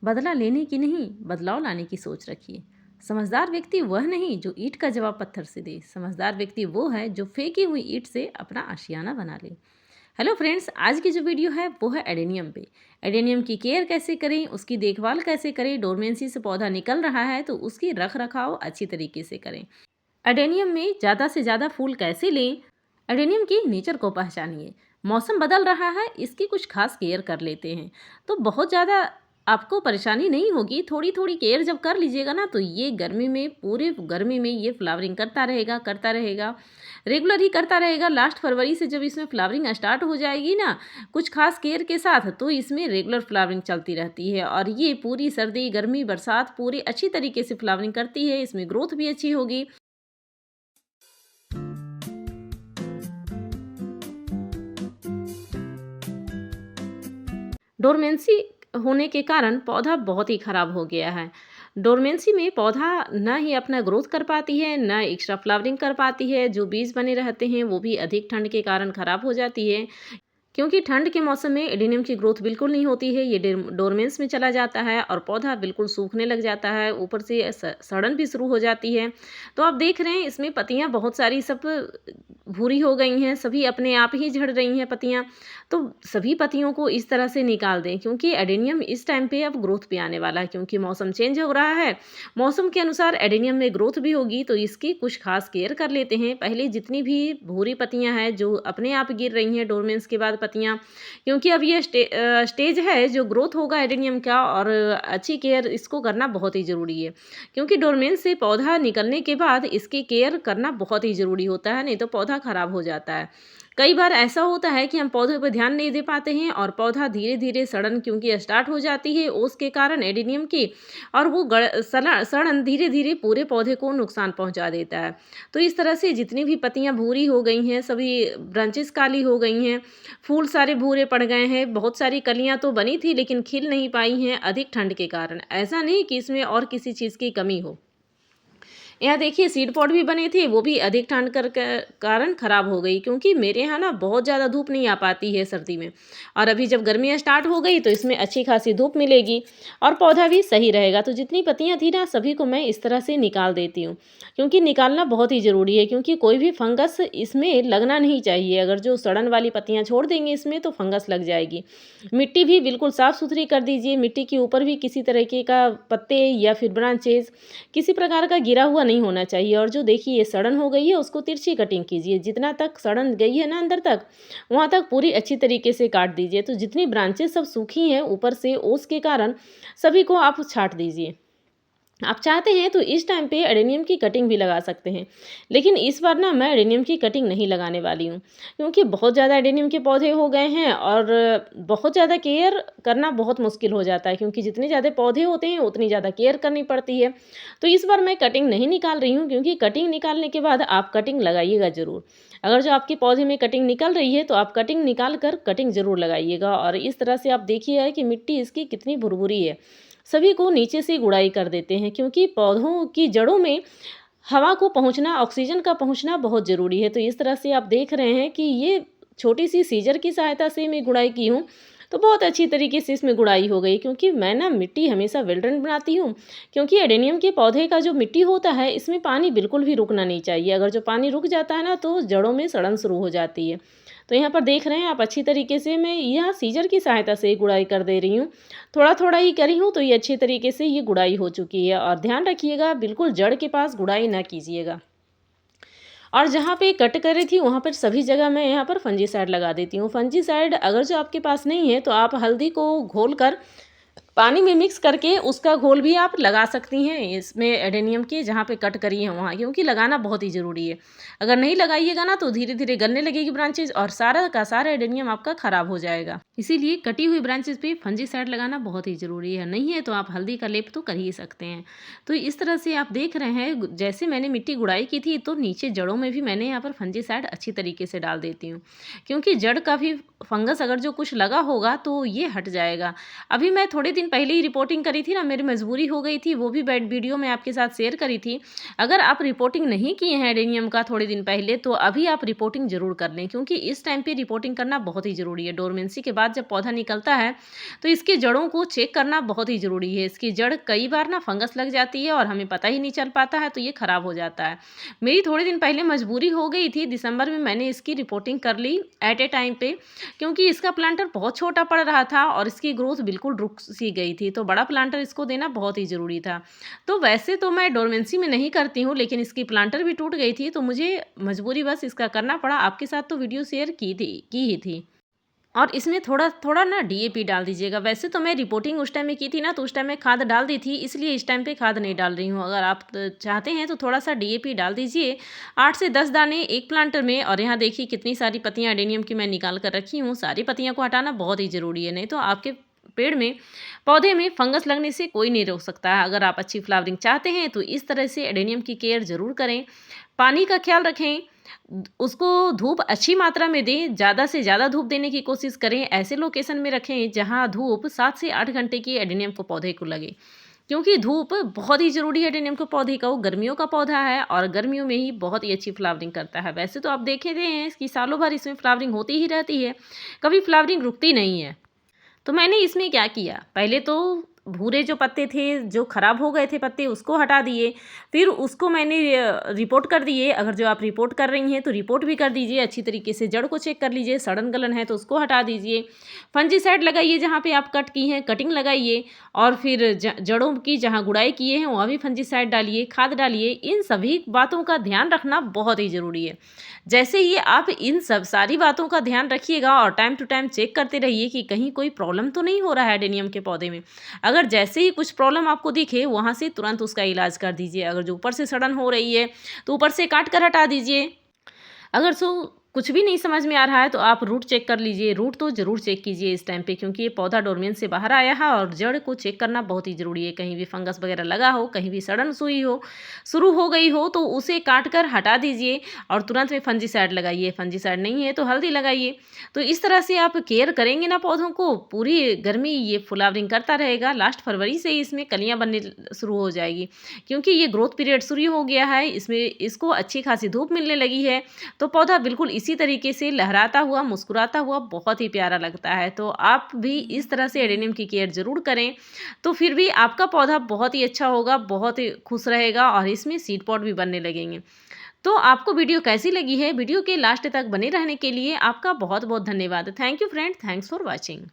बदला लेने की नहीं, बदलाव लाने की सोच रखिए। समझदार व्यक्ति वह नहीं जो ईंट का जवाब पत्थर से दे, समझदार व्यक्ति वो है जो फेंकी हुई ईंट से अपना आशियाना बना ले। हेलो फ्रेंड्स, आज की जो वीडियो है वो है एडेनियम पे। एडेनियम की केयर कैसे करें, उसकी देखभाल कैसे करें, डोरमेंसी से पौधा निकल रहा है तो उसकी रख रखाव अच्छी तरीके से करें। एडेनियम में ज़्यादा से ज़्यादा फूल कैसे लें, एडेनियम की नेचर को पहचानिए। मौसम बदल रहा है, इसकी कुछ खास केयर कर लेते हैं तो बहुत ज़्यादा आपको परेशानी नहीं होगी। थोड़ी थोड़ी केयर जब कर लीजिएगा ना तो ये गर्मी में, पूरे गर्मी में ये फ्लावरिंग करता रहेगा, रेगुलर ही करता रहेगा। लास्ट फरवरी से जब इसमें फ्लावरिंग स्टार्ट हो जाएगी ना कुछ खास केयर के साथ, तो इसमें रेगुलर फ्लावरिंग चलती रहती है और ये पूरी सर्दी गर्मी बरसात पूरी अच्छी तरीके से फ्लावरिंग करती है। इसमें ग्रोथ भी अच्छी होगी। डोरमेंसी होने के कारण पौधा बहुत ही खराब हो गया है। डोरमेंसी में पौधा ना ही अपना ग्रोथ कर पाती है, ना एक्स्ट्रा फ्लावरिंग कर पाती है। जो बीज बने रहते हैं वो भी अधिक ठंड के कारण खराब हो जाती है, क्योंकि ठंड के मौसम में एडेनियम की ग्रोथ बिल्कुल नहीं होती है। ये डोरमेंस में चला जाता है और पौधा बिल्कुल सूखने लग जाता है, ऊपर से सड़न भी शुरू हो जाती है। तो आप देख रहे हैं इसमें पत्तियां बहुत सारी सब भूरी हो गई हैं, सभी अपने आप ही झड़ रही हैं पत्तियां। तो सभी पत्तियों को इस तरह से निकाल दें, क्योंकि एडेनियम इस टाइम पे अब ग्रोथ पे आने वाला है, क्योंकि मौसम चेंज हो रहा है। मौसम के अनुसार एडेनियम में ग्रोथ भी होगी, तो इसकी कुछ खास केयर कर लेते हैं। पहले जितनी भी भूरी पत्तियां हैं जो अपने आप गिर रही हैं डोरमेंस के बाद पत्तियां, क्योंकि अब ये स्टेज है जो ग्रोथ होगा एडेनियम का, और अच्छी केयर इसको करना बहुत ही ज़रूरी है। क्योंकि डोरमेंस से पौधा निकलने के बाद इसकी केयर करना बहुत ही ज़रूरी होता है, नहीं तो पौधा खराब हो जाता है। कई बार ऐसा होता है कि हम पौधे पर ध्यान नहीं दे पाते हैं और पौधा धीरे धीरे सड़न क्योंकि स्टार्ट हो जाती है ओस के कारण एडेनियम की, और वो सड़न धीरे धीरे पूरे पौधे को नुकसान पहुंचा देता है। तो इस तरह से जितनी भी पत्तियां भूरी हो गई हैं, सभी ब्रांचेस काली हो गई हैं, फूल सारे भूरे पड़ गए हैं, बहुत सारी कलियां तो बनी थी लेकिन खिल नहीं पाई हैं अधिक ठंड के कारण। ऐसा नहीं कि इसमें और किसी चीज़ की कमी हो। यहाँ देखिए सीड पॉट भी बने थे, वो भी अधिक ठंड कारण खराब हो गई, क्योंकि मेरे यहाँ ना बहुत ज़्यादा धूप नहीं आ पाती है सर्दी में, और अभी जब गर्मियाँ स्टार्ट हो गई तो इसमें अच्छी खासी धूप मिलेगी और पौधा भी सही रहेगा। तो जितनी पत्तियाँ थी ना सभी को मैं इस तरह से निकाल देती हूँ, क्योंकि निकालना बहुत ही ज़रूरी है, क्योंकि कोई भी फंगस इसमें लगना नहीं चाहिए। अगर जो सड़न वाली पत्तियाँ छोड़ देंगे इसमें तो फंगस लग जाएगी। मिट्टी भी बिल्कुल साफ़ सुथरी कर दीजिए। मिट्टी के ऊपर भी किसी तरीके का पत्ते या फिर ब्रांचेज किसी प्रकार का गिरा हुआ नहीं होना चाहिए। और जो देखिए ये सड़न हो गई है उसको तिरछी कटिंग कीजिए, जितना तक सड़न गई है ना अंदर तक वहाँ तक पूरी अच्छी तरीके से काट दीजिए। तो जितनी ब्रांचेस सब सूखी हैं ऊपर से ओस के कारण, सभी को आप छांट दीजिए। आप चाहते हैं तो इस टाइम पे एडेनियम की कटिंग भी लगा सकते हैं, लेकिन इस बार ना मैं एडेनियम की कटिंग नहीं लगाने वाली हूँ, क्योंकि बहुत ज़्यादा एडेनियम के पौधे हो गए हैं और बहुत ज़्यादा केयर करना बहुत मुश्किल हो जाता है, क्योंकि जितने ज़्यादा पौधे होते हैं उतनी ज़्यादा केयर करनी पड़ती है। तो इस बार मैं कटिंग नहीं निकाल रही हूँ, क्योंकि कटिंग निकालने के बाद आप कटिंग लगाइएगा ज़रूर। अगर जो आपके पौधे में कटिंग निकल रही है तो आप कटिंग निकाल कर कटिंग ज़रूर लगाइएगा। और इस तरह से आप देखिए कि मिट्टी इसकी कितनी भुरभुरी है। सभी को नीचे से गुड़ाई कर देते हैं, क्योंकि पौधों की जड़ों में हवा को पहुंचना, ऑक्सीजन का पहुंचना बहुत ज़रूरी है। तो इस तरह से आप देख रहे हैं कि ये छोटी सी सीजर की सहायता से मैं गुड़ाई की हूँ, तो बहुत अच्छी तरीके से इसमें गुड़ाई हो गई। क्योंकि मैं ना मिट्टी हमेशा वेल ड्रेन बनाती हूँ, क्योंकि एडेनियम के पौधे का जो मिट्टी होता है इसमें पानी बिल्कुल भी रुकना नहीं चाहिए। अगर जो पानी रुक जाता है ना तो जड़ों में सड़न शुरू हो जाती है। तो यहाँ पर देख रहे हैं आप अच्छी तरीके से मैं यहाँ सीजर की सहायता से गुड़ाई कर दे रही हूँ। थोड़ा थोड़ा ही करी हूँ तो ये अच्छे तरीके से ये गुड़ाई हो चुकी है। और ध्यान रखिएगा बिल्कुल जड़ के पास गुड़ाई ना कीजिएगा। और जहाँ पे कट करी थी वहाँ पर सभी जगह मैं यहाँ पर फंजीसाइड लगा देती हूँ। फंजीसाइड अगर जो आपके पास नहीं है तो आप हल्दी को घोल कर पानी में मिक्स करके उसका घोल भी आप लगा सकती हैं इसमें एडेनियम के जहाँ पे कट करी है वहाँ, क्योंकि लगाना बहुत ही ज़रूरी है। अगर नहीं लगाइएगा ना तो धीरे धीरे गलने लगेगी ब्रांचेज और सारा का सारा एडेनियम आपका ख़राब हो जाएगा। इसीलिए कटी हुई ब्रांचेज पे फंजीसाइड लगाना बहुत ही ज़रूरी है। नहीं है तो आप हल्दी का लेप तो कर ही सकते हैं। तो इस तरह से आप देख रहे हैं जैसे मैंने मिट्टी गुड़ाई की थी तो नीचे जड़ों में भी मैंने यहाँ पर फंजीसाइड अच्छी तरीके से डाल देती हूँ, क्योंकि जड़ का भी फंगस अगर जो कुछ लगा होगा तो ये हट जाएगा। अभी मैं थोड़े दिन पहले ही रिपोर्टिंग करी थी ना, मेरी मजबूरी हो गई थी, वो भी वीडियो में आपके साथ शेयर करी थी। अगर आप रिपोर्टिंग नहीं किए हैं एडेनियम का थोड़े दिन पहले, तो अभी आप रिपोर्टिंग ज़रूर कर लें, क्योंकि इस टाइम पे रिपोर्टिंग करना बहुत ही ज़रूरी है। डोरमेंसी के बाद जब पौधा निकलता है, तो इसकी जड़ों को चेक करना बहुत ही ज़रूरी है। इसकी जड़ कई बार ना फंगस लग जाती है और हमें पता ही नहीं चल पाता है, तो ये खराब हो जाता है। मेरी थोड़े दिन पहले मजबूरी हो गई थी, दिसंबर में मैंने इसकी रिपोर्टिंग कर ली एट ए टाइम पे, क्योंकि इसका प्लांटर बहुत छोटा पड़ रहा था और इसकी ग्रोथ बिल्कुल रुक सी गई थी, तो बड़ा प्लांटर इसको देना बहुत ही ज़रूरी था। तो वैसे तो मैं डोरमेंसी में नहीं करती हूँ, लेकिन इसकी प्लांटर भी टूट गई थी, तो मुझे मजबूरी बस इसका करना पड़ा। आपके साथ तो वीडियो शेयर की ही थी। और इसमें थोड़ा-थोड़ा ना डीएपी डाल दीजिएगा। वैसे तो मैं रिपोर्टिंग उस टाइम में की थी ना, तो उस टाइम में खाद डाल दी थी, इसलिए इस टाइम पे खाद नहीं डाल रही हूँ। अगर आप चाहते हैं तो थोड़ा-सा डीएपी डाल दीजिए, 8 से 10 दाने एक प्लांटर में। और यहाँ देखिए कितनी सारी पत्तियाँ एडेनियम की मैं निकाल कर रखी हूँ। सारी पत्तियों को हटाना बहुत ही ज़रूरी है, नहीं तो आपके पेड़ में, पौधे में फंगस लगने से कोई नहीं रोक सकता है। अगर आप अच्छी फ्लावरिंग चाहते हैं, तो इस तरह से एडेनियम की केयर ज़रूर करें। पानी का ख्याल रखें, उसको धूप अच्छी मात्रा में दें, ज़्यादा से ज़्यादा धूप देने की कोशिश करें। ऐसे लोकेशन में रखें जहाँ धूप 7 से 8 घंटे की एडेनियम को पौधे को लगे, क्योंकि धूप बहुत ही ज़रूरी है एडेनियम के पौधे का। वो गर्मियों का पौधा है और गर्मियों में ही बहुत ही अच्छी फ्लावरिंग करता है। वैसे तो आप देखे थे हैं कि सालों भर इसमें फ्लावरिंग होती ही रहती है, कभी फ्लावरिंग रुकती नहीं है। तो मैंने इसमें क्या किया, पहले तो भूरे जो पत्ते थे, जो खराब हो गए थे पत्ते, उसको हटा दिए। फिर उसको मैंने रिपोर्ट कर दिए। अगर जो आप रिपोर्ट कर रही हैं तो रिपोर्ट भी कर दीजिए, अच्छी तरीके से जड़ को चेक कर लीजिए, सड़न गलन है तो उसको हटा दीजिए। फंजीसाइड लगाइए जहाँ पे आप कट की हैं, कटिंग लगाइए। और फिर जड़ों की जहाँ गुड़ाई किए हैं वहाँ भी फंजीसाइड डालिए, खाद डालिए। इन सभी बातों का ध्यान रखना बहुत ही ज़रूरी है। जैसे ही आप इन सब सारी बातों का ध्यान रखिएगा और टाइम टू टाइम चेक करते रहिए कि कहीं कोई प्रॉब्लम तो नहीं हो रहा है एडेनियम के पौधे में। अगर जैसे ही कुछ प्रॉब्लम आपको दिखे, वहाँ से तुरंत उसका इलाज कर दीजिए। अगर जो ऊपर से सड़न हो रही है, तो ऊपर से काट कर हटा दीजिए। अगर कुछ भी नहीं समझ में आ रहा है, तो आप रूट चेक कर लीजिए। रूट तो ज़रूर चेक कीजिए इस टाइम पे, क्योंकि ये पौधा डोरमेंस से बाहर आया है और जड़ को चेक करना बहुत ही ज़रूरी है। कहीं भी फंगस वगैरह लगा हो, कहीं भी सड़न सुई हो, शुरू हो गई हो, तो उसे काट कर हटा दीजिए और तुरंत में फंजीसाइड लगाइए। फंजीसाइड नहीं है तो हल्दी लगाइए। तो इस तरह से आप केयर करेंगे ना पौधों को, पूरी गर्मी ये फ्लावरिंग करता रहेगा। लास्ट फरवरी से ही इसमें कलियाँ बनने शुरू हो जाएगी, क्योंकि ये ग्रोथ पीरियड शुरू हो गया है। इसमें इसको अच्छी खासी धूप मिलने लगी है, तो पौधा बिल्कुल इसी तरीके से लहराता हुआ, मुस्कुराता हुआ बहुत ही प्यारा लगता है। तो आप भी इस तरह से एडेनियम की केयर ज़रूर करें, तो फिर भी आपका पौधा बहुत ही अच्छा होगा, बहुत ही खुश रहेगा और इसमें सीड पॉट भी बनने लगेंगे। तो आपको वीडियो कैसी लगी है? वीडियो के लास्ट तक बने रहने के लिए आपका बहुत बहुत धन्यवाद। Thank you friend, thanks for watching.